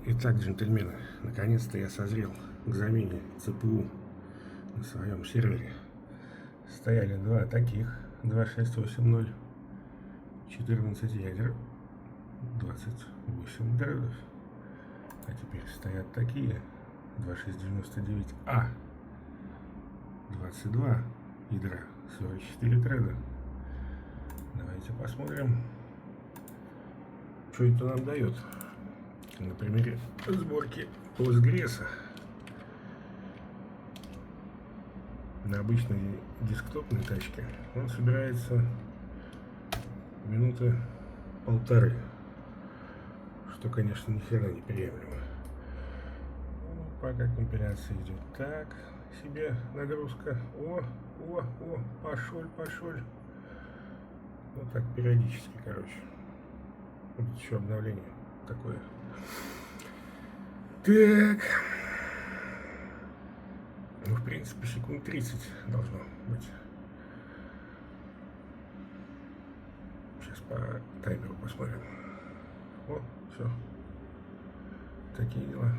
Итак, джентльмены, наконец-то я созрел к замене ЦПУ на своем сервере. Стояли два таких, 2680, 14 ядер, 28 дредов. А теперь стоят такие, 2699А, 22 ядра, 44 дреда. Давайте посмотрим, что это нам дает. На примере сборки Postgres на обычной десктопной тачке он собирается минуты полторы, что, конечно, ни хрена не приемлемо. Пока компиляция идет так себе, нагрузка. О, пошел. Вот так периодически, короче. Будет еще обновление такое. Так. Ну, в принципе, секунд 30 должно быть. Сейчас по таймеру посмотрим. О, все. Такие дела.